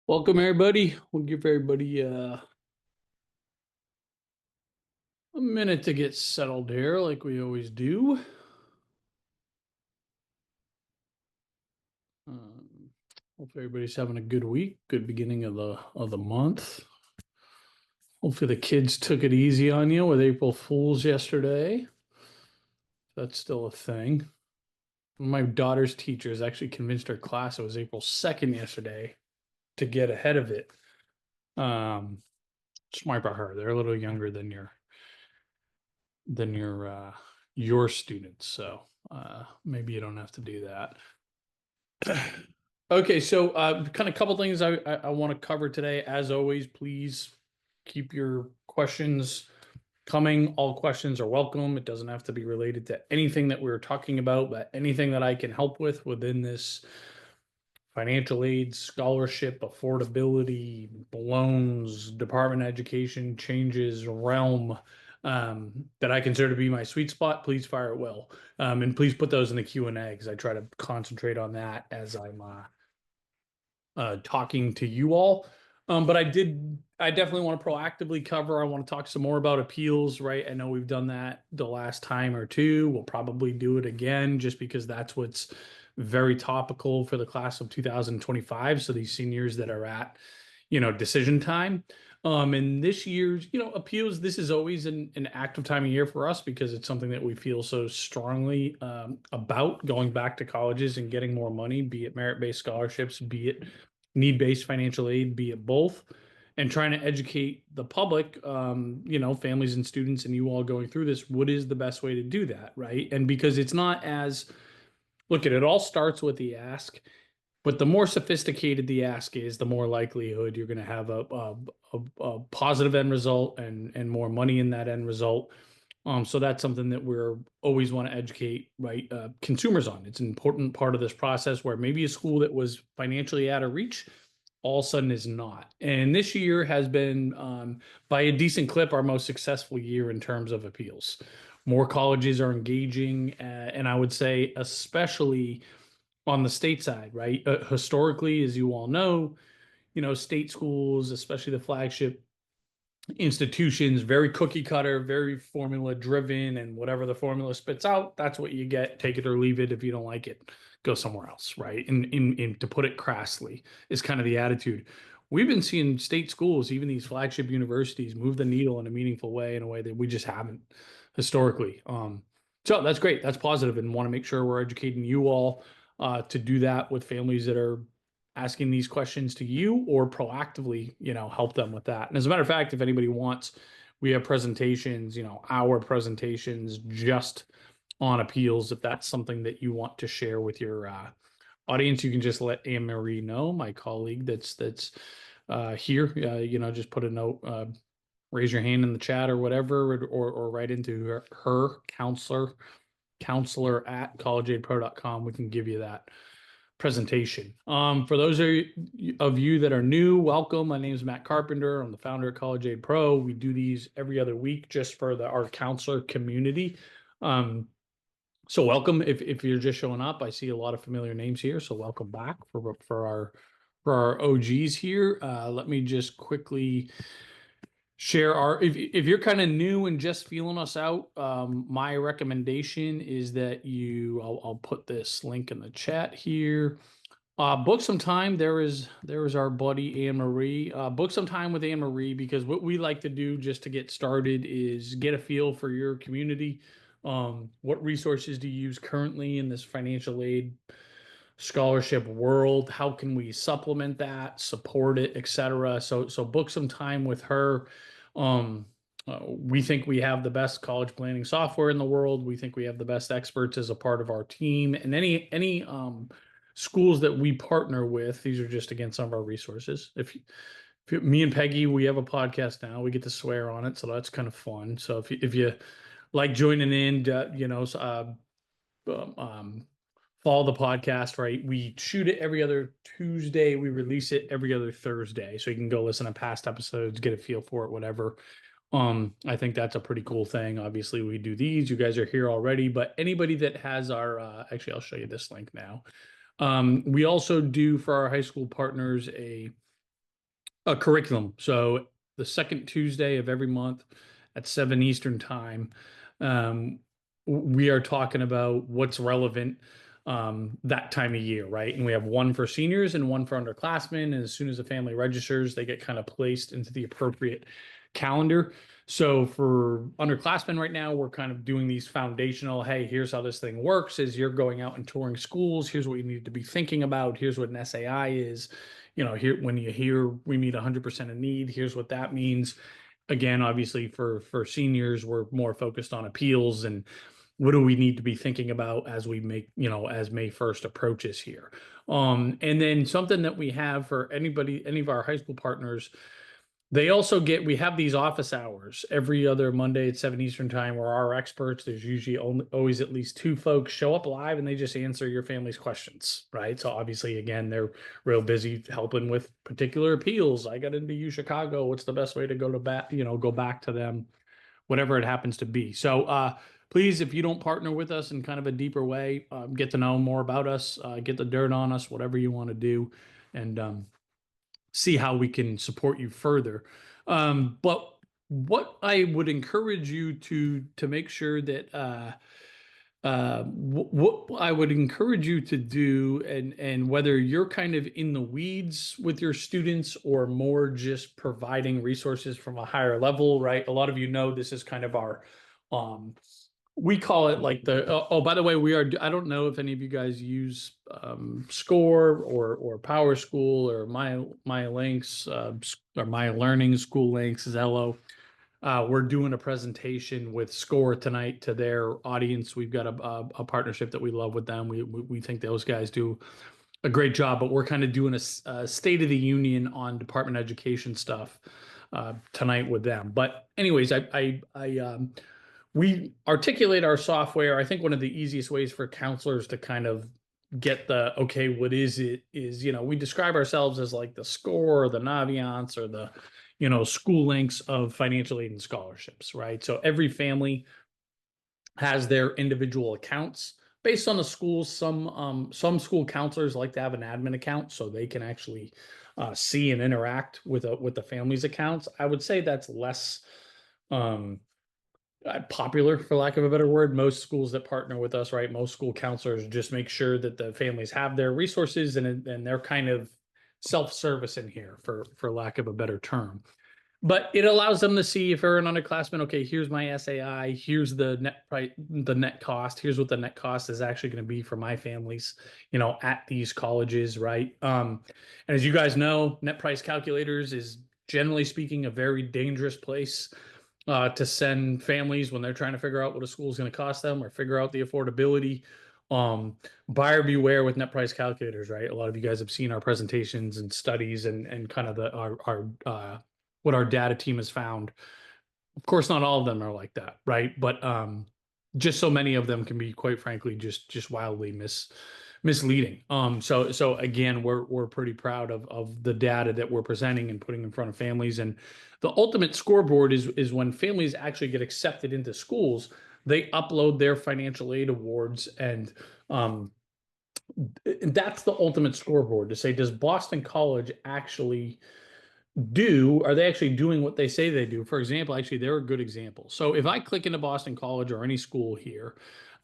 Welcome, everybody. We'll give everybody a minute to get settled here, like we always do. Um, Hopefully, everybody's having a good week, good beginning of the month. Hopefully, the kids took it easy on you with April Fools yesterday. That's still a thing. My daughter's teachers actually convinced her class it was April 2nd yesterday to get ahead of it. Um, Smart by her. They're a little younger than your students, so maybe you don't have to do that. Okay, so kind of couple things I want to cover today. As always, please keep your questions coming. All questions are welcome. It doesn't have to be related to anything that we are talking about, but anything that I can help with within this financial aid, scholarship, affordability, loans, Department of Education changes realm that I consider to be my sweet spot, please fire it well. And please put those in the Q&A because I try to concentrate on that as I'm talking to you all. But I definitely want to proactively cover. I want to talk some more about appeals, right? I know we've done that the last time or two. We'll probably do it again just because that's what's very topical for the class of 2025. So these seniors that are at, decision time. And this year's, appeals, this is always an active time of year for us because it's something that we feel so strongly about going back to colleges and getting more money, be it merit-based scholarships, be it need-based financial aid, be it both, and trying to educate the public, families and students and you all going through this, what is the best way to do that, right? And because it's not as, look at it all starts with the ask, but the more sophisticated the ask is, the more likelihood you're going to have a positive end result and more money in that end result. So that's something that we're always want to educate, right, consumers on. It's an important part of this process where maybe a school that was financially out of reach all of a sudden is not. And this year has been, by a decent clip, our most successful year in terms of appeals. More colleges are engaging, and I would say, especially on the state side, right? Historically, as you all know, state schools, especially the flagship institutions, very cookie cutter, very formula driven, and whatever the formula spits out, that's what you get. Take it or leave it. If you don't like it, go somewhere else, right? And to put it crassly, is kind of the attitude. We've been seeing state schools, even these flagship universities, move the needle in a meaningful way, in a way that we just haven't historically. So that's great. That's positive, and want to make sure we're educating you all to do that with families that are asking these questions to you or proactively, help them with that. And as a matter of fact, if anybody wants, we have presentations, our presentations just on appeals. If that's something that you want to share with your audience, you can just let Anne Marie know, my colleague that's here. Just put a note, raise your hand in the chat or whatever, or write into her counselor at collegeaidpro.com. We can give you that presentation. For those of you that are new, welcome. My name is Matt Carpenter. I'm the founder of College Aid Pro. We do these every other week just for our counselor community. So welcome. If you're just showing up, I see a lot of familiar names here. So welcome back for our OGs here. Let me just quickly share if you're kind of new and just feeling us out, my recommendation is that I'll put this link in the chat here. Book some time. There is our buddy Anne Marie. Book some time with Anne Marie, because what we like to do just to get started is get a feel for your community. What resources do you use currently in this financial aid scholarship world? How can we supplement that, support it, etc.? So book some time with her. We think we have the best college planning software in the world. We think we have the best experts as a part of our team, and any schools that we partner with. These are just, again, some of our resources. Me and Peggy, we have a podcast now. We get to swear on it, so that's kind of fun. So if you like joining in, follow the podcast, right? We shoot it every other Tuesday. We release it every other Thursday. So you can go listen to past episodes, get a feel for it, whatever. I think that's a pretty cool thing. Obviously, we do these. You guys are here already, but anybody that has our, actually, I'll show you this link now. We also do for our high school partners a A curriculum. So the second Tuesday of every month at 7 Eastern time, um, we are talking about what's relevant that time of year, right? And we have one for seniors and one for underclassmen. And as soon as the family registers, they get kind of placed into the appropriate calendar. So for underclassmen right now, we're kind of doing these foundational, hey, here's how this thing works as you're going out and touring schools. Here's what you need to be thinking about. Here's what an SAI is. Here when you hear we meet 100% of need, here's what that means. Again, obviously for seniors, we're more focused on appeals and what do we need to be thinking about as we make, as May 1st approaches here. And then something that we have for any of our high school partners, we have these office hours every other Monday at 7 Eastern time where our experts, there's usually always at least two folks show up live and they just answer your family's questions, right? So obviously, again, they're real busy helping with particular appeals. I got into U Chicago. What's the best way to go to bat, go back to them, whatever it happens to be. So please, if you don't partner with us in kind of a deeper way, get to know more about us, get the dirt on us, whatever you want to do. And see how we can support you further. But what I would encourage you to make sure that what I would encourage you to do, and whether you're kind of in the weeds with your students or more just providing resources from a higher level, right? A lot of this is kind of our we call it like oh, by the way, I don't know if any of you guys use Score or Power School or my links or my learning school links, Zello. We're doing a presentation with Score tonight to their audience. We've got a partnership that we love with them. We think those guys do a great job, but we're kind of doing a State of the Union on Department of Education stuff tonight with them. But anyways, we articulate our software. I think one of the easiest ways for counselors to kind of get okay, what is it is, we describe ourselves as like the Score or the Naviance or the, school links of financial aid and scholarships, right? So every family has their individual accounts based on the schools. Some school counselors like to have an admin account so they can actually see and interact with the family's accounts. I would say that's less popular, for lack of a better word. Most schools that partner with us, right? Most school counselors just make sure that the families have their resources and they're kind of self-service in here, for lack of a better term. But it allows them to see if they're an underclassman, okay, here's my SAI, here's the net price, the net cost, here's what the net cost is actually going to be for my families, at these colleges, right? And as you guys know, net price calculators is generally speaking a very dangerous place to send families when they're trying to figure out what a school is going to cost them or figure out the affordability. Buyer beware with net price calculators, right? A lot of you guys have seen our presentations and studies and kind of our what our data team has found. Of course, not all of them are like that, right? But just so many of them can be, quite frankly, just wildly misleading. So again, we're pretty proud of the data that we're presenting and putting in front of families. And the ultimate scoreboard is when families actually get accepted into schools, they upload their financial aid awards, and that's the ultimate scoreboard to say, does Boston College actually are they actually doing what they say they do? For example, actually, they're a good example. So if I click into Boston College or any school here,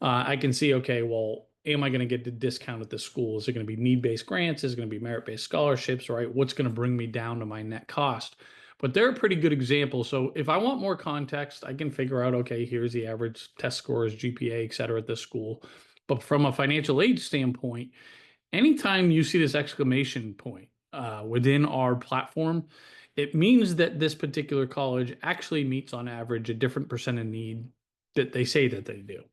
I can see, okay, well, am I going to get the discount at this school? Is it going to be need-based grants? Is it going to be merit-based scholarships, right? What's going to bring me down to my net cost? But they're a pretty good example. So if I want more context, I can figure out, okay, here's the average test scores, GPA, et cetera, at this school. But from a financial aid standpoint, anytime you see this exclamation point within our platform, it means that this particular college actually meets on average a different percent of need that they say that they do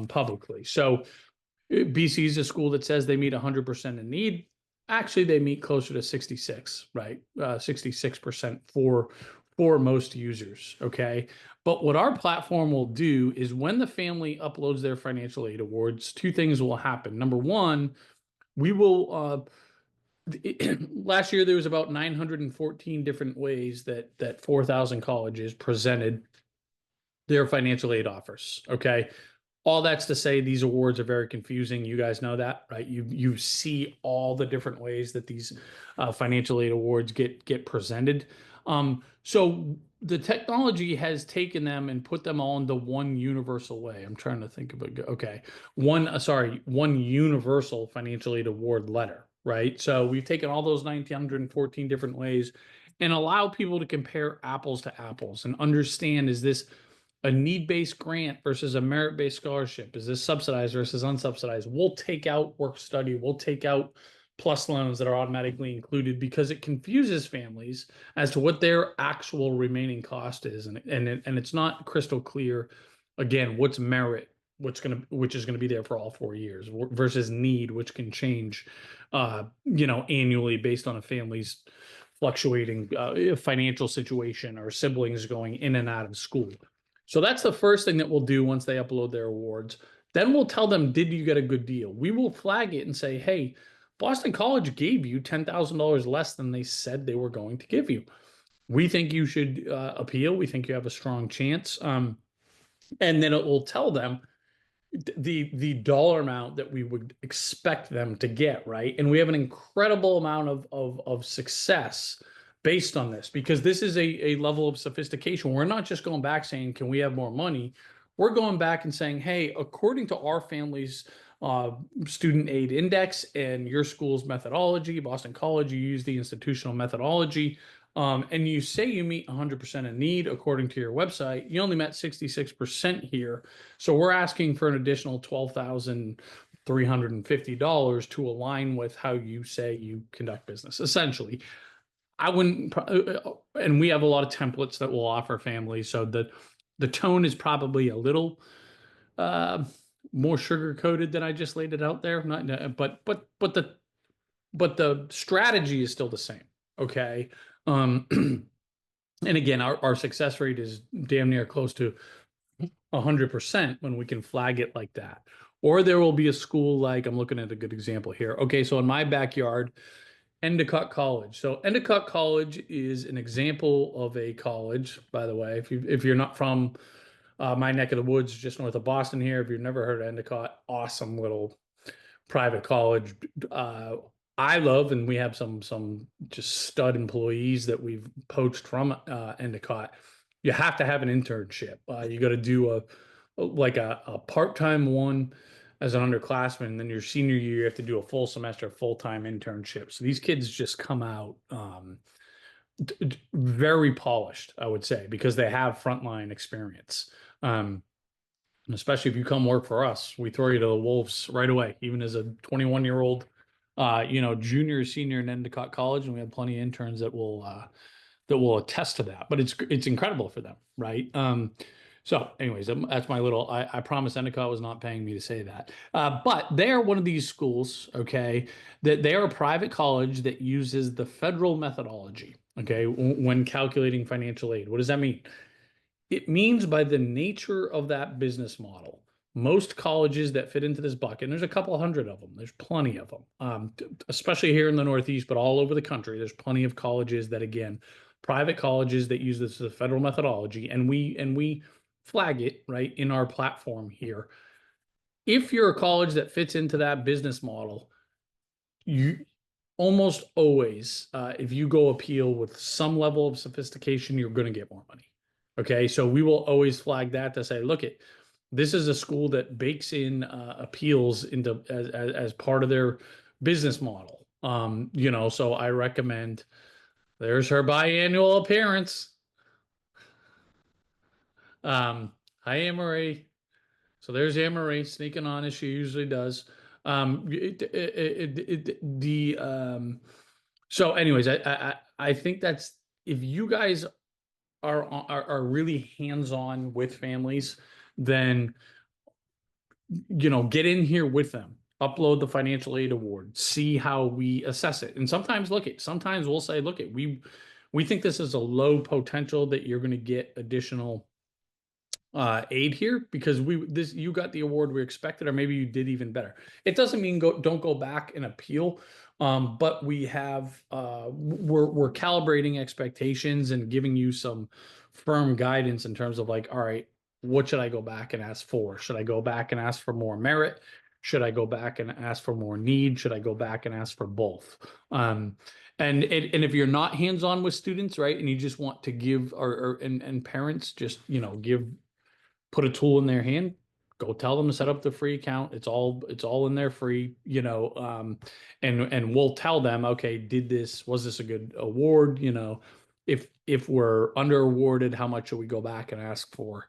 publicly. So BC is a school that says they meet 100% in need. Actually, they meet closer to 66, right? 66% for most users. Okay. But what our platform will do is when the family uploads their financial aid awards, two things will happen. Number one, we will last year there was about 914 different ways that 4,000 colleges presented their financial aid offers. Okay. All that's to say these awards are very confusing. You guys know that, right? You see all the different ways that these financial aid awards get presented. So the technology has taken them and put them all into one universal way. I'm trying to think of okay, one universal financial aid award letter, right? So we've taken all those 1,914 different ways and allow people to compare apples to apples and understand, is this a need-based grant versus a merit-based scholarship? Is this subsidized versus unsubsidized? We'll take out work study. We'll take out plus loans that are automatically included because it confuses families as to what their actual remaining cost is, and it's not crystal clear. Again, what's merit, which is gonna be there for all 4 years, versus need, which can change, annually based on a family's fluctuating financial situation or siblings going in and out of school. So that's the first thing that we'll do once they upload their awards. Then we'll tell them, did you get a good deal? We will flag it and say, hey, Boston College gave you $10,000 less than they said they were going to give you. We think you should appeal. We think you have a strong chance. And then it will tell them the dollar amount that we would expect them to get, right? And we have an incredible amount of success based on this, because this is a level of sophistication. We're not just going back saying, can we have more money? We're going back and saying, hey, according to our family's student aid index and your school's methodology, Boston College, you use the institutional methodology, and you say you meet 100% of need according to your website. You only met 66% here. So we're asking for an additional $12,350 to align with how you say you conduct business. Essentially, I wouldn't, and we have a lot of templates that we'll offer families. So the tone is probably a little more sugar coated than I just laid it out there. But the strategy is still the same. Okay. And again, our success rate is damn near close to 100% when we can flag it like that. Or there will be a school, like, I'm looking at a good example here. Okay, so in my backyard, Endicott College. So Endicott College is an example of a college, by the way. If you're not from my neck of the woods, just north of Boston here, if you've never heard of Endicott, awesome little private college. I love, and we have some just stud employees that we've poached from Endicott. You have to have an internship. You got to do a part-time one as an underclassman, and then your senior year you have to do a full semester full-time internship. So these kids just come out very polished, I would say, because they have frontline experience. Especially if you come work for us, we throw you to the wolves right away, even as a 21-year-old, junior, senior in Endicott College, and we have plenty of interns that will attest to that. But it's incredible for them, right? So, anyways, that's my little. I promise Endicott was not paying me to say that. But they're one of these schools, okay, that they are a private college that uses the federal methodology, okay, when calculating financial aid. What does that mean? It means, by the nature of that business model, most colleges that fit into this bucket, and there's a couple hundred of them, there's plenty of them, especially here in the Northeast, but all over the country, there's plenty of colleges that, again, private colleges that use this as a federal methodology, and we flag it right in our platform here. If you're a college that fits into that business model, you almost always, if you go appeal with some level of sophistication, you're going to get more money. Okay, so we will always flag that to say, look, this is a school that bakes in appeals into as part of their business model. So I recommend. There's her biannual appearance. Hi, Anne-Marie. So there's Anne-Marie sneaking on as she usually does. So anyways, I think that's, if you guys are really hands-on with families, then get in here with them, upload the financial aid award, see how we assess it. And sometimes we'll say, we think this is a low potential that you're going to get additional aid here, because you got the award we expected, or maybe you did even better. It doesn't mean don't go back and appeal, but we're calibrating expectations and giving you some firm guidance in terms of, like, all right, what should I go back and ask for? Should I go back and ask for more merit? Should I go back and ask for more need? Should I go back and ask for both? And if you're not hands-on with students, right, and you just want to give and parents just, give, put a tool in their hand, go tell them to set up the free account. It's all in there free, and we'll tell them, okay, was this a good award? If we're under awarded, how much should we go back and ask for?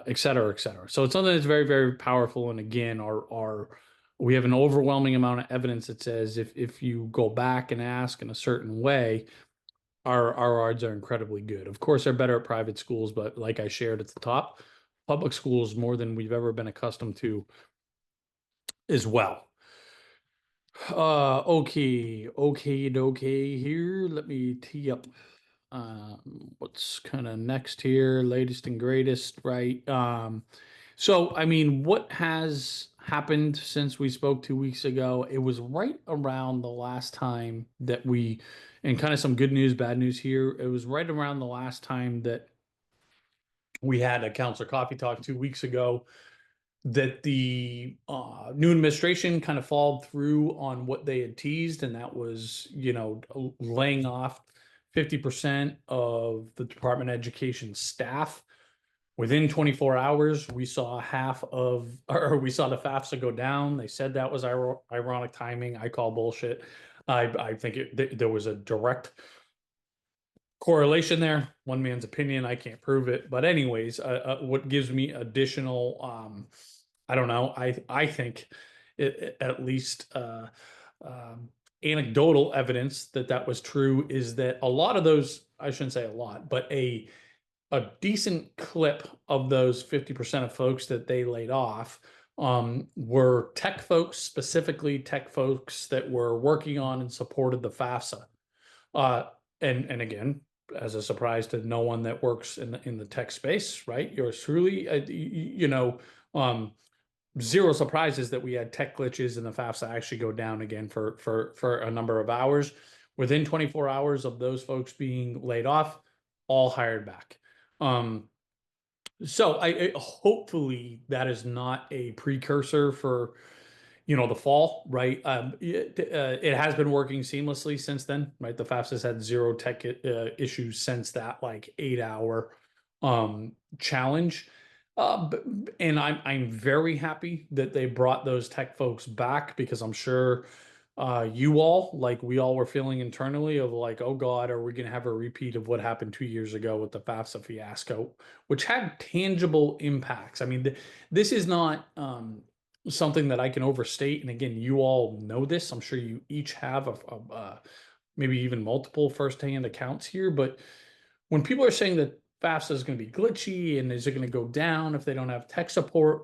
Et cetera, et cetera. So it's something that's very, very powerful. And again, our we have an overwhelming amount of evidence that says if you go back and ask in a certain way, our odds are incredibly good. Of course, they're better at private schools, but like I shared at the top, public schools more than we've ever been accustomed to as well. Okay. Here, let me tee up what's kind of next here, latest and greatest, right? So I mean, what has happened since we spoke 2 weeks ago? It was right around the last time that and kind of some good news, bad news here. It was right around the last time that we had a counselor coffee talk 2 weeks ago that the new administration kind of followed through on what they had teased, and that was, laying off 50% of the Department of Education staff. Within 24 hours, we saw we saw the FAFSA go down. They said that was ironic timing. I call bullshit. I think there was a direct correlation there. One man's opinion. I can't prove it. But anyways, what gives me additional, I don't know. I think at least anecdotal evidence that was true is that a lot of those, I shouldn't say a lot, but a decent clip of those 50% of folks that they laid off were tech folks, specifically tech folks that were working on and supported the FAFSA. And again, as a surprise to no one that works in the tech space, right? Yours truly, zero surprises that we had tech glitches and the FAFSA actually go down again for a number of hours. Within 24 hours of those folks being laid off, all hired back. So I hopefully that is not a precursor for the fall, right? It has been working seamlessly since then, right? The FAFSA's had zero tech issues since that like 8 hour challenge. And I'm very happy that they brought those tech folks back, because I'm sure you all, like we all were feeling internally of like, oh God, are we going to have a repeat of what happened 2 years ago with the FAFSA fiasco, which had tangible impacts. I mean, this is not something that I can overstate. And again, you all know this. I'm sure you each have maybe even multiple firsthand accounts here. But when people are saying that FAFSA is going to be glitchy and is it going to go down if they don't have tech support,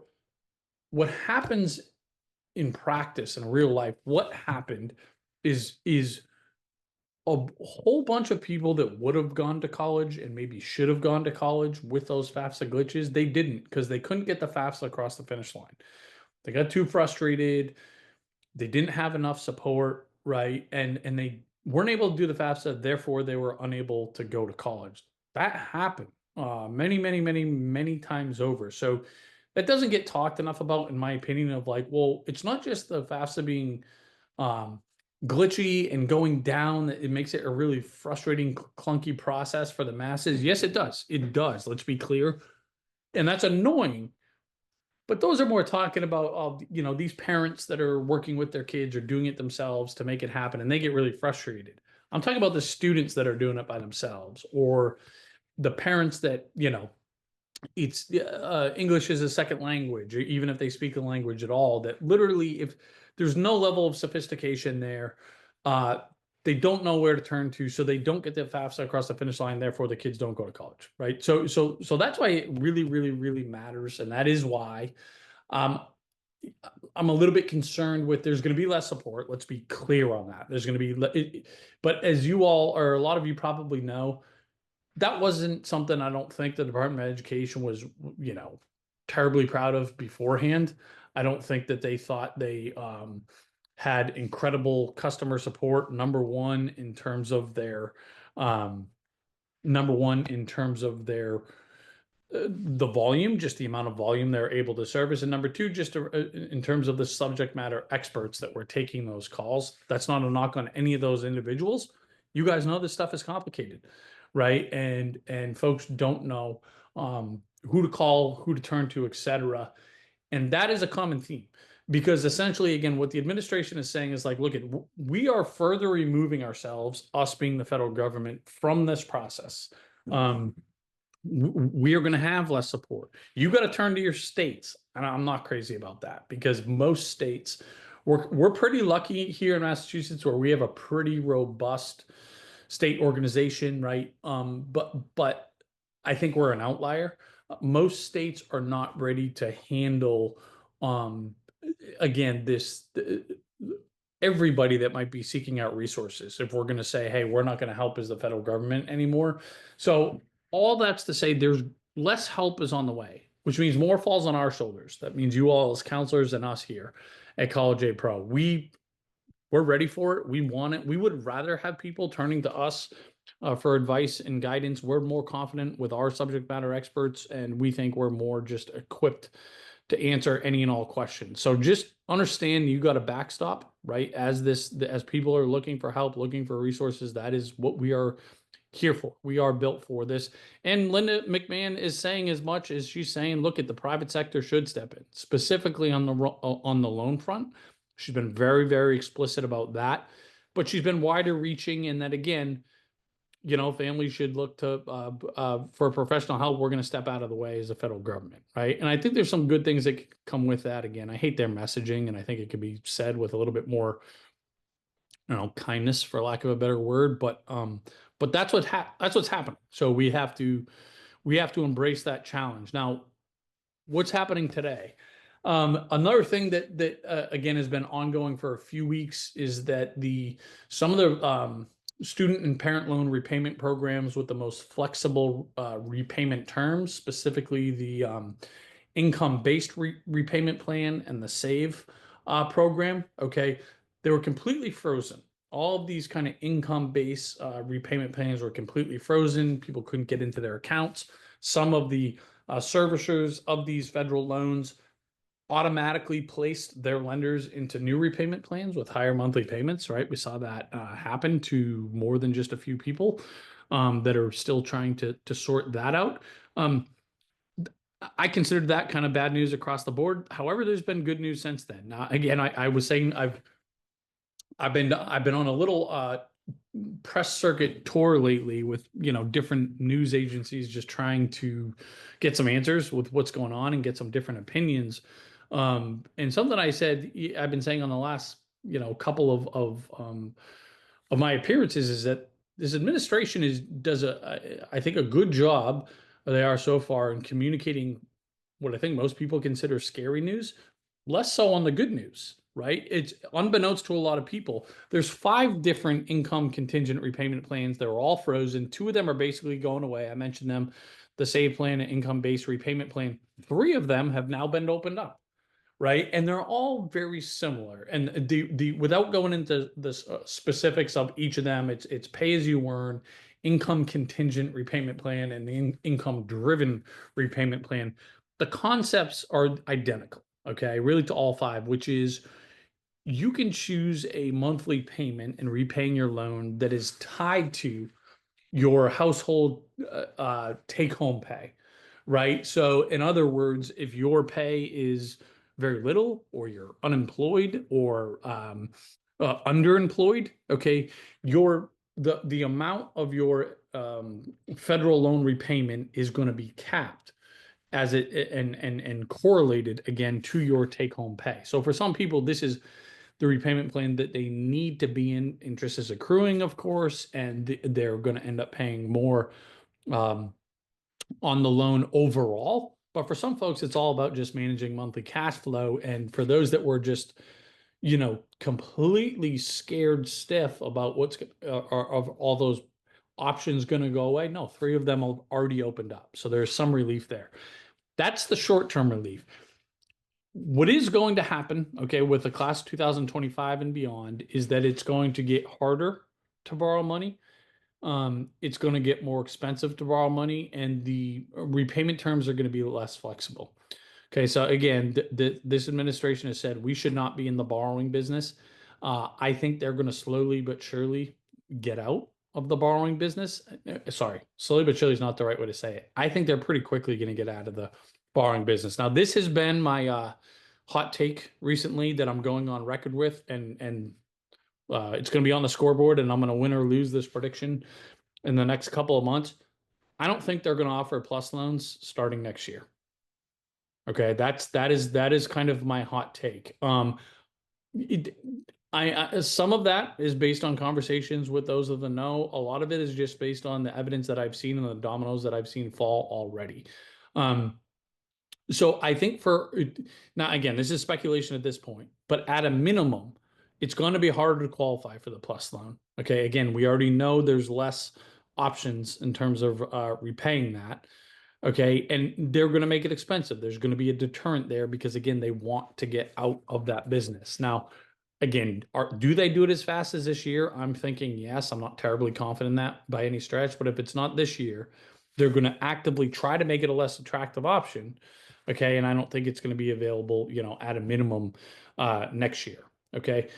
what happens in practice in real life, what happened is a whole bunch of people that would have gone to college and maybe should have gone to college with those FAFSA glitches, they didn't, because they couldn't get the FAFSA across the finish line. They got too frustrated. They didn't have enough support, right? And they weren't able to do the FAFSA, therefore they were unable to go to college. That happened many, many, many, many times over. So that doesn't get talked enough about, in my opinion, of like, well, it's not just the FAFSA being glitchy and going down. It makes it a really frustrating, clunky process for the masses. Yes, it does. It does. Let's be clear. And that's annoying. But those are more talking about, these parents that are working with their kids or doing it themselves to make it happen, and they get really frustrated. I'm talking about the students that are doing it by themselves, or the parents that, it's English is a second language, or even if they speak a language at all, that literally, if there's no level of sophistication there, they don't know where to turn to, so they don't get the FAFSA across the finish line. Therefore, the kids don't go to college, right? So that's why it really, really, really matters, and that is why um, I'm a little bit concerned with there's going to be less support. Let's be clear on that. There's going to be, but as you all, or a lot of you probably know, that wasn't something I don't think the Department of Education was, terribly proud of beforehand. I don't think that they thought they had incredible customer support. Um, number one in terms of their the volume, just the amount of volume they're able to service. And number two, just in terms of the subject matter experts that were taking those calls. That's not a knock on any of those individuals. You guys know this stuff is complicated, right? And folks don't know who to call, who to turn to, etc. And that is a common theme because essentially, again, what the administration is saying is like, look, we are further removing ourselves, us being the federal government, from this process. We are going to have less support. You got to turn to your states. And I'm not crazy about that because most states, we're pretty lucky here in Massachusetts where we have a pretty robust state organization, right? But I think we're an outlier. Most states are not ready to handle, again, this everybody that might be seeking out resources. If we're going to say, hey, we're not going to help as the federal government anymore. So all that's to say, there's less help is on the way, which means more falls on our shoulders. That means you all as counselors and us here at College Aid Pro. We're ready for it. We want it. We would rather have people turning to us for advice and guidance. We're more confident with our subject matter experts, and we think we're more just equipped to answer any and all questions. So just understand you got a backstop, right? As people are looking for help, looking for resources, that is what we are here for. We are built for this. And Linda McMahon is saying as much as she's saying, look, at the private sector should step in, specifically on the loan front. She's been very, very explicit about that, but she's been wider reaching in that, again, families should look to for professional help. We're going to step out of the way as a federal government, right? And I think there's some good things that could come with that. Again, I hate their messaging, and I think it could be said with a little bit more, kindness, for lack of a better word. But that's what's happening. So we have to embrace that challenge. Now, what's happening today? Another thing that again has been ongoing for a few weeks is that some of the student and parent loan repayment programs with the most flexible repayment terms, specifically the income-based repayment plan and the SAVE program, okay, they were completely frozen. All of these kind of income-based repayment plans were completely frozen. People couldn't get into their accounts. Some of the servicers of these federal loans automatically placed their lenders into new repayment plans with higher monthly payments, right? We saw that happen to more than just a few people that are still trying to sort that out. I considered that kind of bad news across the board. However, there's been good news since then. Again, I was saying I've been on a little press circuit tour lately with different news agencies, just trying to get some answers with what's going on and get some different opinions. And something I've been saying on the last couple of my appearances is that this administration does I think a good job. They are so far in communicating what I think most people consider scary news, less so on the good news, right? It's unbeknownst to a lot of people. There's 5 different income contingent repayment plans. They're all frozen. 2 of them are basically going away. I mentioned them, the SAVE plan and income-based repayment plan. 3 of them have now been opened up, right? And they're all very similar. And without going into the specifics of each of them, it's pay as you earn, income contingent repayment plan, and the income driven repayment plan. The concepts are identical, okay, really to all 5, which is you can choose a monthly payment and repaying your loan that is tied to your household take home pay, right? So in other words, if your pay is very little, or you're unemployed, or underemployed, okay, the amount of your federal loan repayment is going to be capped as it and correlated again to your take home pay. So for some people, this is the repayment plan that they need to be in. Interest is accruing, of course, and they're going to end up paying more on the loan overall. But for some folks, it's all about just managing monthly cash flow. And for those that were just, completely scared stiff about what's of all those options going to go away, no, 3 of them have already opened up. So there's some relief there. That's the short-term relief. What is going to happen, okay, with the class 2025 and beyond is that it's going to get harder to borrow money. it's going to get more expensive to borrow money, and the repayment terms are going to be less flexible. Okay, so again, this administration has said we should not be in the borrowing business. I think they're going to slowly but surely get out of the borrowing business. Sorry, slowly but surely is not the right way to say it. I think they're pretty quickly going to get out of the borrowing business. Now, this has been my hot take recently that I'm going on record with, and it's going to be on the scoreboard, and I'm going to win or lose this prediction in the next couple of months. I don't think they're going to offer plus loans starting next year. Okay, that is kind of my hot take. It, some of that is based on conversations with those of the know. A lot of it is just based on the evidence that I've seen and the dominoes that I've seen fall already. So I think now again, this is speculation at this point, but at a minimum, it's going to be harder to qualify for the plus loan. Okay, again, we already know there's less options in terms of repaying that. Okay, and they're going to make it expensive. There's going to be a deterrent there because again, they want to get out of that business. Now, again, do they do it as fast as this year? I'm thinking yes. I'm not terribly confident in that by any stretch, but if it's not this year, they're going to actively try to make it a less attractive option. Okay, and I don't think it's going to be available, at a minimum next year. Okay,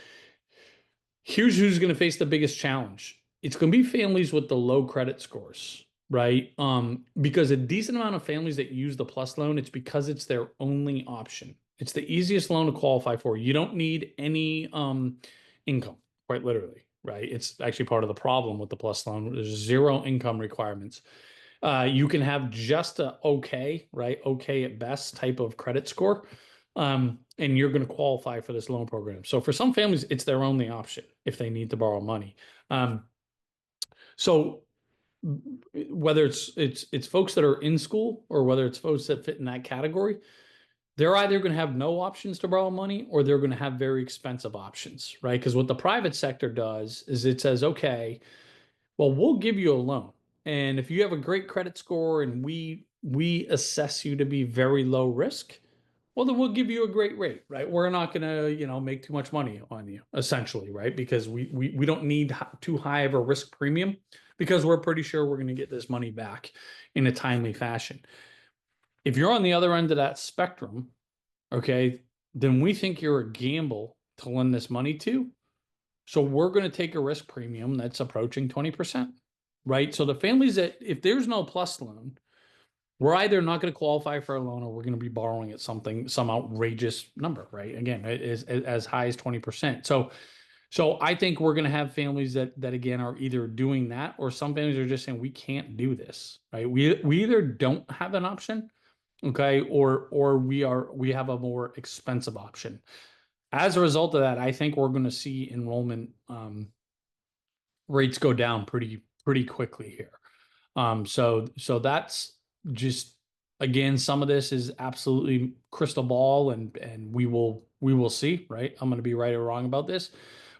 here's who's going to face the biggest challenge. It's going to be families with the low credit scores, right? Because a decent amount of families that use the plus loan, it's because it's their only option. It's the easiest loan to qualify for. You don't need any income, quite literally, right? It's actually part of the problem with the plus loan. There's zero income requirements. You can have just a okay, right? Okay at best type of credit score. And you're going to qualify for this loan program. So for some families, it's their only option if they need to borrow money. So whether it's folks that are in school or whether it's folks that fit in that category, they're either going to have no options to borrow money or they're going to have very expensive options, right? Because what the private sector does is it says, okay, well, we'll give you a loan. And if you have a great credit score and we assess you to be very low risk, well, then we'll give you a great rate, right? We're not going to, make too much money on you, essentially, right? Because we don't need too high of a risk premium because we're pretty sure we're going to get this money back in a timely fashion. If you're on the other end of that spectrum, okay, then we think you're a gamble to lend this money to. So we're going to take a risk premium that's approaching 20%, right? So the families that, if there's no plus loan, we're either not going to qualify for a loan or we're going to be borrowing at some outrageous number, right? Again, it is as high as 20%. So I think we're going to have families that again are either doing that or some families are just saying we can't do this, right? We either don't have an option, okay, or we have a more expensive option. As a result of that, I think we're going to see enrollment rates go down pretty quickly here. So that's just again, some of this is absolutely crystal ball, and we will see, right? I'm going to be right or wrong about this,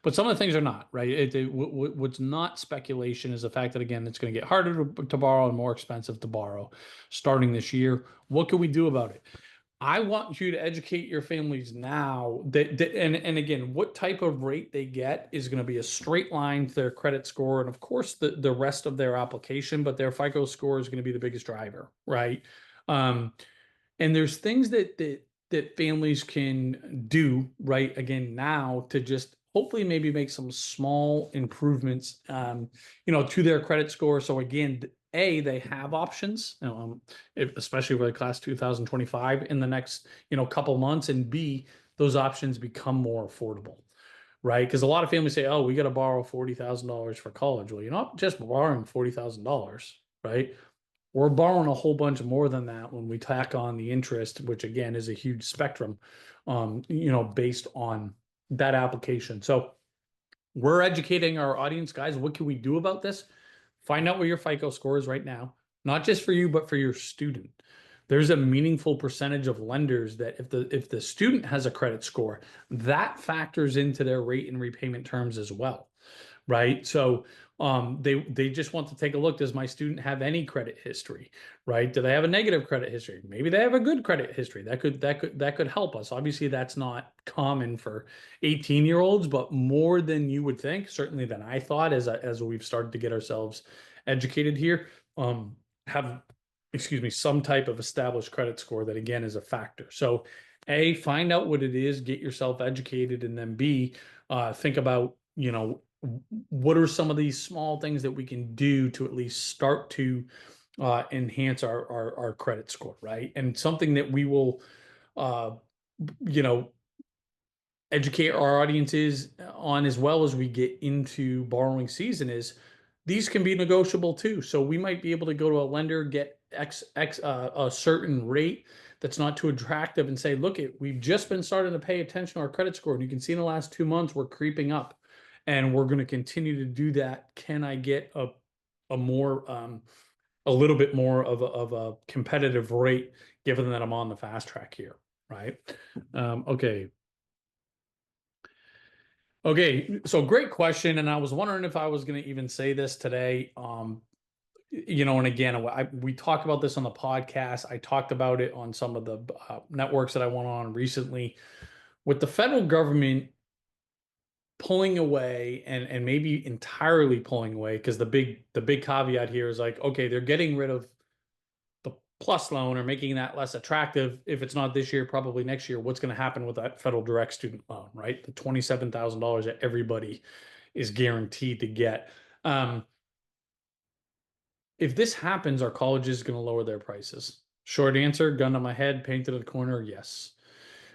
but some of the things are not, right? What's not speculation is the fact that again, it's going to get harder to borrow and more expensive to borrow starting this year. What can we do about it? I want you to educate your families now and again, what type of rate they get is going to be a straight line to their credit score. And of course, the rest of their application, but their FICO score is going to be the biggest driver, right? And there's things that families can do right again now to just hopefully maybe make some small improvements, to their credit score. So again, they have options, especially for the class 2025 in the next, couple months, and B, those options become more affordable, right? Because a lot of families say, oh, we got to borrow $40,000 for college. Well, you're not just borrowing $40,000, right? We're borrowing a whole bunch more than that when we tack on the interest, which again is a huge spectrum, based on that application. So we're educating our audience, guys. What can we do about this? Find out what your FICO score is right now, not just for you, but for your student. There's a meaningful percentage of lenders that if the student has a credit score, that factors into their rate and repayment terms as well, right? So They just want to take a look. Does my student have any credit history, right? Do they have a negative credit history? Maybe they have a good credit history. That could help us. Obviously, that's not common for 18-year-olds, but more than you would think, certainly than I thought as we've started to get ourselves educated here. Have, excuse me, some type of established credit score that again is a factor. So A, find out what it is, get yourself educated, and then B, think about, what are some of these small things that we can do to at least start to enhance our credit score, right? And something that we will, uh, you know, educate our audiences on as well as we get into borrowing season is these can be negotiable too. So we might be able to go to a lender, get a certain rate that's not too attractive and say, look, we've just been starting to pay attention to our credit score. And you can see in the last 2 months, we're creeping up and we're going to continue to do that. Can I get a more, a little bit more of a competitive rate given that I'm on the fast track here, right? Okay. Okay, so great question, and I was wondering if I was going to even say this today. And again, we talked about this on the podcast. I talked about it on some of the networks that I went on recently. With the federal government pulling away and maybe entirely pulling away, because the big caveat here is like, okay, they're getting rid of the plus loan or making that less attractive. If it's not this year, probably next year. What's going to happen with that federal direct student loan, right? The $27,000 that everybody is guaranteed to get. If this happens, are colleges going to lower their prices? Short answer, gun to my head, painted in the corner, yes.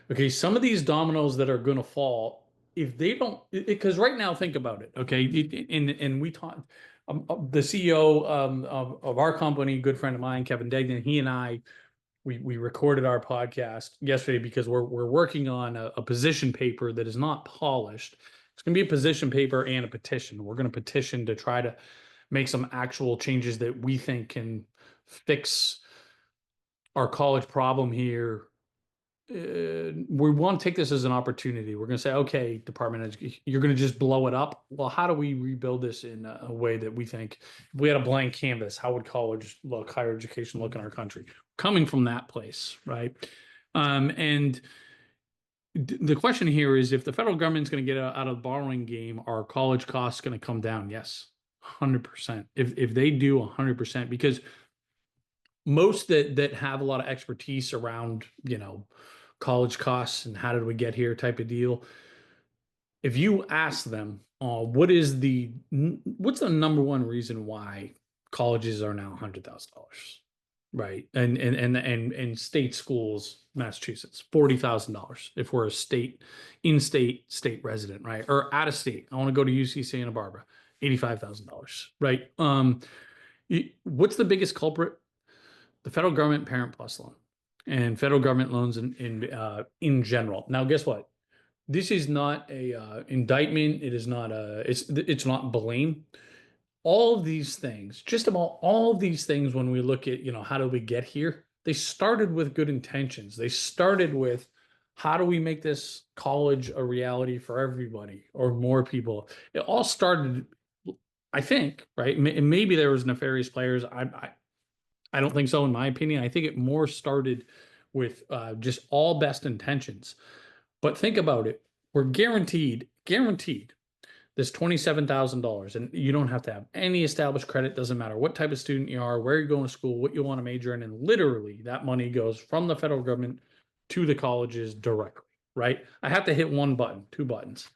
Okay, some of these dominoes that are going to fall, if they don't, because right now, think about it. Okay, and we talked, the CEO of our company, good friend of mine, Kevin Degnan, he and I, we recorded our podcast yesterday because we're working on a position paper that is not polished. It's going to be a position paper and a petition. We're going to petition to try to make some actual changes that we think can fix our college problem here. We want to take this as an opportunity. We're going to say, okay, Department of Education, you're going to just blow it up. Well, how do we rebuild this in a way that we think, if we had a blank canvas, how would college look, higher education look in our country? Coming from that place, right? And the question here is, if the federal government's going to get out of the borrowing game, are college costs going to come down? Yes, 100%. If they do 100%, because most that have a lot of expertise around, college costs and how did we get here type of deal. If you ask them, what's the number one reason why colleges are now $100,000, right? And state schools, Massachusetts, $40,000 if we're a state resident, right? Or out of state. I want to go to UC Santa Barbara, $85,000, right? What's the biggest culprit? The federal government parent plus loan and federal government loans in general. Now, guess what? This is not a indictment. It is not it's not blame. All of these things, just about all of these things, when we look at, how do we get here? They started with good intentions. They started with, how do we make this college a reality for everybody or more people? It all started, I think, right? And maybe there was nefarious players. I don't think so, in my opinion. I think it more started with just all best intentions. But think about it. We're guaranteed this $27,000. And you don't have to have any established credit. Doesn't matter what type of student you are, where you're going to school, what you want to major in. And literally, that money goes from the federal government to the colleges directly, right? I have to hit one button, two buttons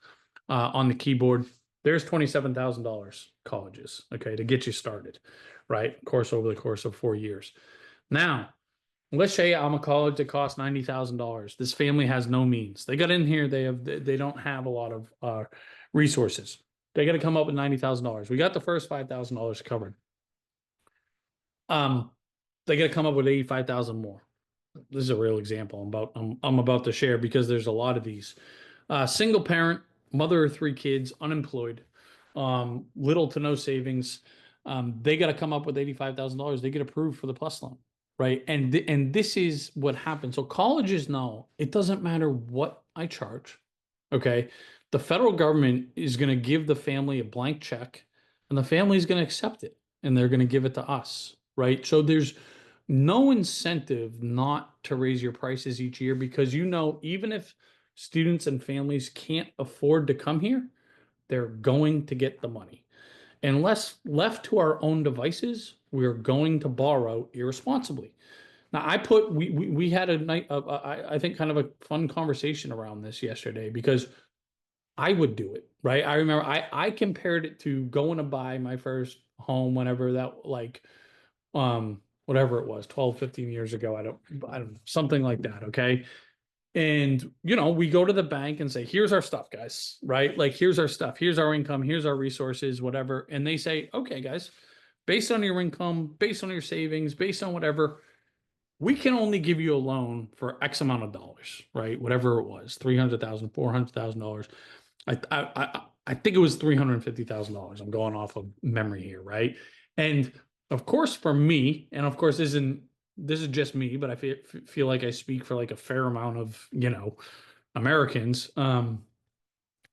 on the keyboard. There's $27,000 colleges, okay, to get you started, right? Of course, over the course of 4 years. Now, let's say I'm a college that costs $90,000. This family has no means. They got in here. They don't have a lot of resources. They got to come up with $90,000. We got the first $5,000 covered. They got to come up with 85,000 more. This is a real example I'm about to share, because there's a lot of these. Single parent, mother of 3 kids, unemployed, little to no savings. They got to come up with $85,000. They get approved for the plus loan, right? And this is what happens. So colleges know it doesn't matter what I charge. Okay, the federal government is going to give the family a blank check. and the family's going to accept it and they're going to give it to us, right? So there's no incentive not to raise your prices each year because even if students and families can't afford to come here, they're going to get the money. Unless left to our own devices, we're going to borrow irresponsibly. Now, we had a night of, I think, kind of a fun conversation around this yesterday because I would do it, right? I remember I compared it to going to buy my first home whenever that, like, whatever it was, 12, 15 years ago. I don't know, something like that. Okay. And, we go to the bank and say, here's our stuff, guys, right? Like, here's our stuff, here's our income, here's our resources, whatever. And they say, okay, guys, based on your income, based on your savings, based on whatever, we can only give you a loan for X amount of dollars, right? Whatever it was, 300,000, $400,000. I think it was $350,000. I'm going off of memory here, right? And of course, for me, and of course, this is just me, but I feel like I speak for like a fair amount of Americans. I'm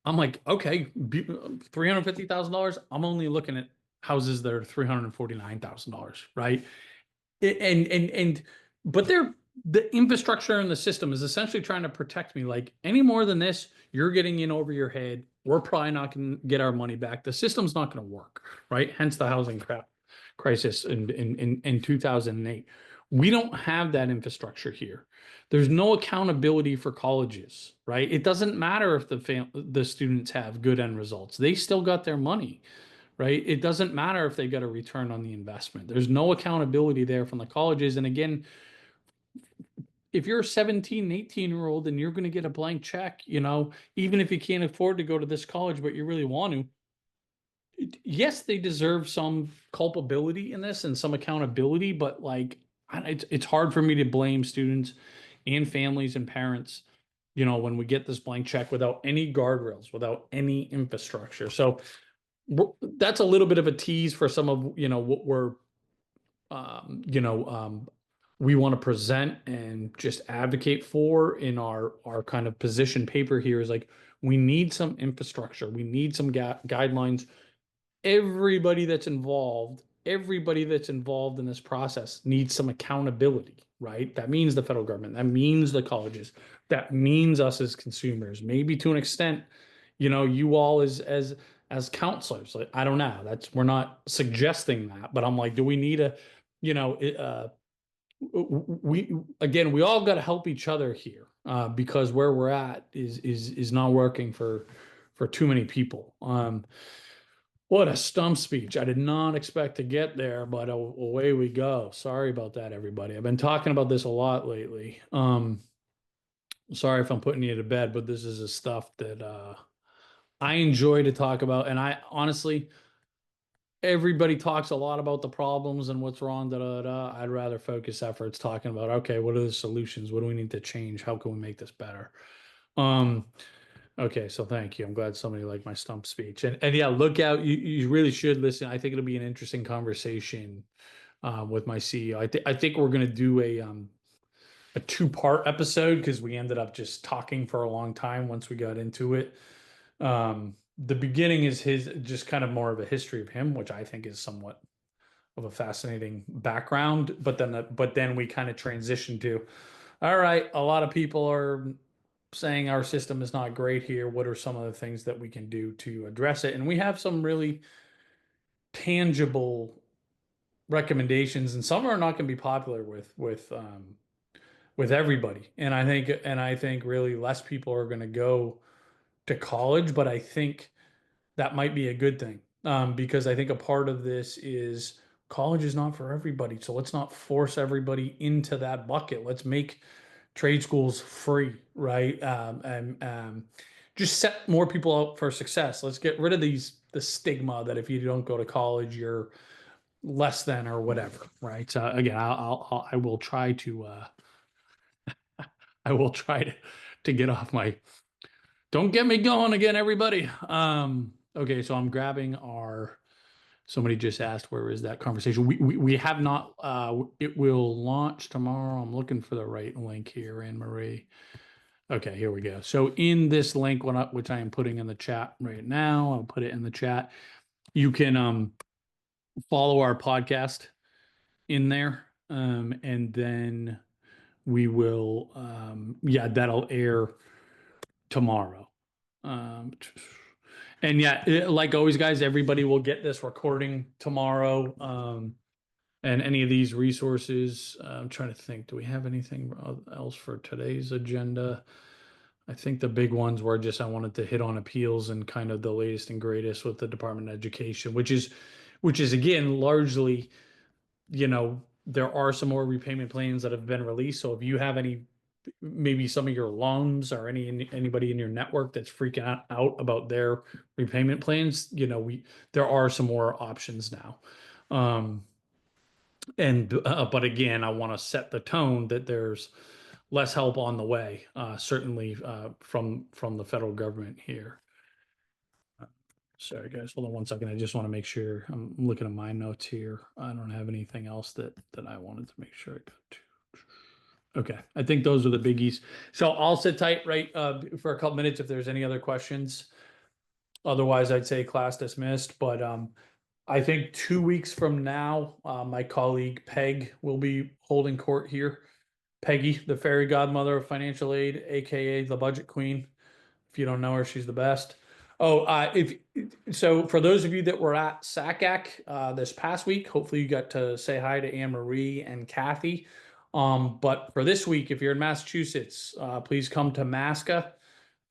like, okay, $350,000. I'm only looking at houses that are $349,000, right? And but the infrastructure and the system is essentially trying to protect me. Like, any more than this, you're getting in over your head. We're probably not going to get our money back. The system's not going to work, right? Hence the housing crisis in 2008. We don't have that infrastructure here. There's no accountability for colleges, right? It doesn't matter if the students have good end results. They still got their money, right? It doesn't matter if they got a return on the investment. There's no accountability there from the colleges. And again, if you're a 17, 18-year-old and you're going to get a blank check, even if you can't afford to go to this college, but you really want to, yes, they deserve some culpability in this and some accountability, but like, it's hard for me to blame students and families and parents, when we get this blank check without any guardrails, without any infrastructure. So that's a little bit of a tease for some of what um, you know um, we want to present and just advocate for in our kind of position paper here is like, we need some infrastructure, we need some guidelines. Everybody that's involved in this process needs some accountability, right? That means the federal government, that means the colleges, that means us as consumers, maybe to an extent, you all as counselors. Like, I don't know. We're not suggesting that, but I'm like, do we need you know, we all got to help each other here, because where we're at is not working for too many people. What a stump speech. I did not expect to get there, but away we go. Sorry about that, everybody. I've been talking about this a lot lately. Sorry if I'm putting you to bed, but this is the stuff that I enjoy to talk about. And I honestly, everybody talks a lot about the problems and what's wrong, da da da. I'd rather focus efforts talking about, okay, what are the solutions? What do we need to change? How can we make this better? Um, Okay, so thank you. I'm glad somebody liked my stump speech. And yeah, look out. You really should listen. I think it'll be an interesting conversation with my CEO. I think we're going to do a two-part episode because we ended up just talking for a long time once we got into it. The beginning is his, just kind of more of a history of him, which I think is somewhat of a fascinating background. But then we kind of transition to, all right, a lot of people are saying our system is not great here. What are some of the things that we can do to address it? And we have some really tangible recommendations, and some are not going to be popular with everybody. And I think really less people are going to go to college, but I think that might be a good thing, because I think a part of this is college is not for everybody. So let's not force everybody into that bucket. Let's make trade schools free, right? And just set more people up for success. Let's get rid of the stigma that if you don't go to college, you're less than or whatever, right? So again, I will try to I will try to get off my. Don't get me going again, everybody. Okay, so I'm grabbing our. Somebody just asked where is that conversation. We have not. It will launch tomorrow. I'm looking for the right link here, Anne Marie. Okay, here we go. So in this link, which I am putting in the chat right now, I'll put it in the chat. you can follow our podcast in there. And then we will yeah, that'll air tomorrow. Um, and yeah, like always, guys, everybody will get this recording tomorrow. And any of these resources, I'm trying to think, do we have anything else for today's agenda? I think the big ones were just I wanted to hit on appeals and kind of the latest and greatest with the Department of Education, which is again largely, there are some more repayment plans that have been released. So if you have any, maybe some of your alums or anybody in your network that's freaking out about their repayment plans, there are some more options now. And but again, I want to set the tone that there's less help on the way, certainly from the federal government here. Sorry, guys, hold on one second. I just want to make sure I'm looking at my notes here. I don't have anything else that I wanted to make sure I got to. Okay, I think those are the biggies. So I'll sit tight, right, for a couple minutes if there's any other questions. Otherwise, I'd say class dismissed. But I think 2 weeks from now, my colleague Peg will be holding court here. Peggy, the fairy godmother of financial aid, aka the budget queen. If you don't know her, she's the best. Oh, if so, for those of you that were at SACAC this past week, hopefully you got to say hi to Anne Marie and Kathy. But for this week, if you're in Massachusetts, please come to MASCA.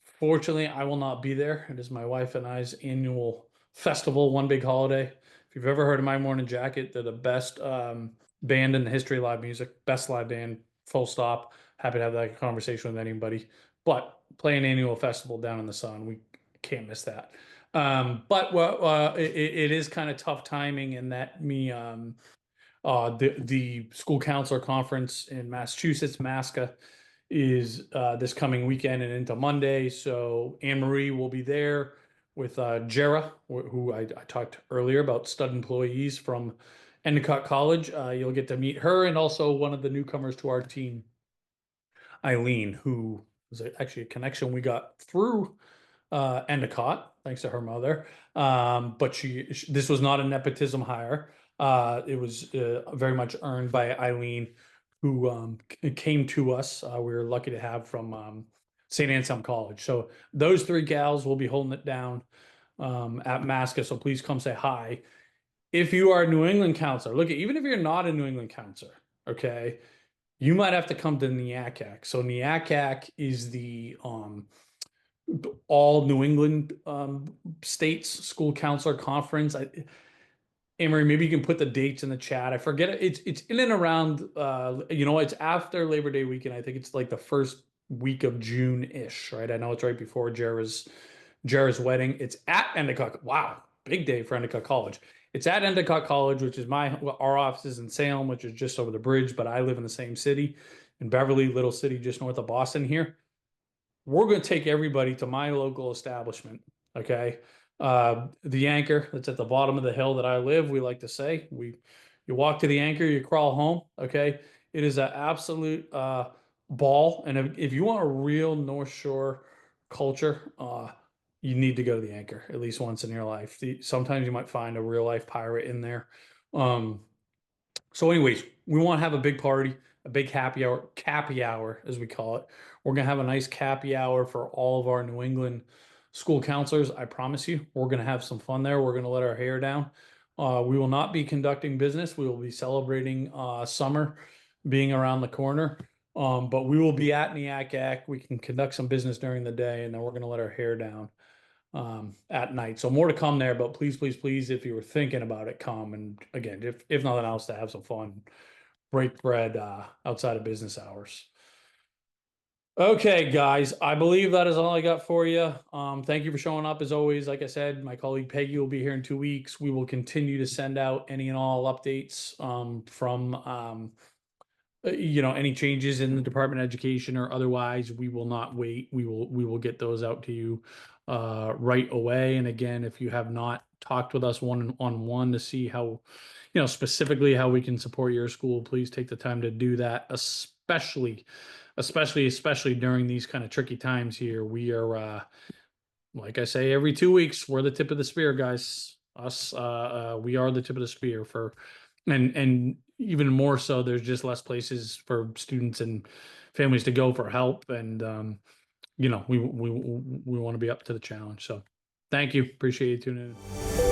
Fortunately, I will not be there. It is my wife and I's annual festival, one big holiday. If you've ever heard of My Morning Jacket, they're the best band in the history of live music, best live band, full stop. Happy to have that conversation with anybody. But play an annual festival down in the sun, we can't miss that. But it is kind of tough timing in that the school counselor conference in Massachusetts, MASCA, is this coming weekend and into Monday. So Anne Marie will be there with Jera, who I talked earlier about, stud employees from Endicott College. You'll get to meet her, and also one of the newcomers to our team, Eileen, who was actually a connection we got through Endicott, thanks to her mother. But this was not a nepotism hire. It was very much earned by Eileen, who came to us. We were lucky to have from St. Anselm College. So those three gals will be holding it down at Masca. So please come say hi. If you are a New England counselor, look, even if you're not a New England counselor, okay, you might have to come to NEACAC. So NEACAC is the all New England states school counselor conference. Amory, maybe you can put the dates in the chat. I forget it. It's in and around. It's after Labor Day weekend. I think it's like the first week of June-ish, right? I know it's right before Jera's wedding. It's at Endicott. Wow, big day for Endicott College. It's at Endicott College, which is our office is in Salem, which is just over the bridge. But I live in the same city, in Beverly, little city just north of Boston here. We're going to take everybody to my local establishment. Okay. The anchor that's at the bottom of the hill that I live, we like to say, you walk to the anchor, you crawl home. Okay. It is an absolute ball. And if you want a real North Shore culture, you need to go to the anchor at least once in your life. Sometimes you might find a real life pirate in there. So anyways, we want to have a big party, a big happy hour, as we call it. We're going to have a nice happy hour for all of our New England school counselors. I promise you, we're going to have some fun there. We're going to let our hair down. We will not be conducting business. We will be celebrating summer being around the corner. But we will be at NEACAC. We can conduct some business during the day, and then we're going to let our hair down at night. So more to come there, but please, please, please, if you were thinking about it, come. And again, if nothing else, to have some fun, break bread outside of business hours. Okay, guys, I believe that is all I got for you. Thank you for showing up. As always, like I said, my colleague Peggy will be here in 2 weeks. We will continue to send out any and all updates from any changes in the Department of Education or otherwise. We will not wait. We will get those out to you right away. And again, if you have not talked with us one-on-one to see how, specifically how we can support your school, please take the time to do that, especially during these kind of tricky times here. We are, like I say, every 2 weeks, we're the tip of the spear, guys. us. We are the tip of the spear for, and even more so, there's just less places for students and families to go for help. And we want to be up to the challenge. So thank you. Appreciate you tuning in.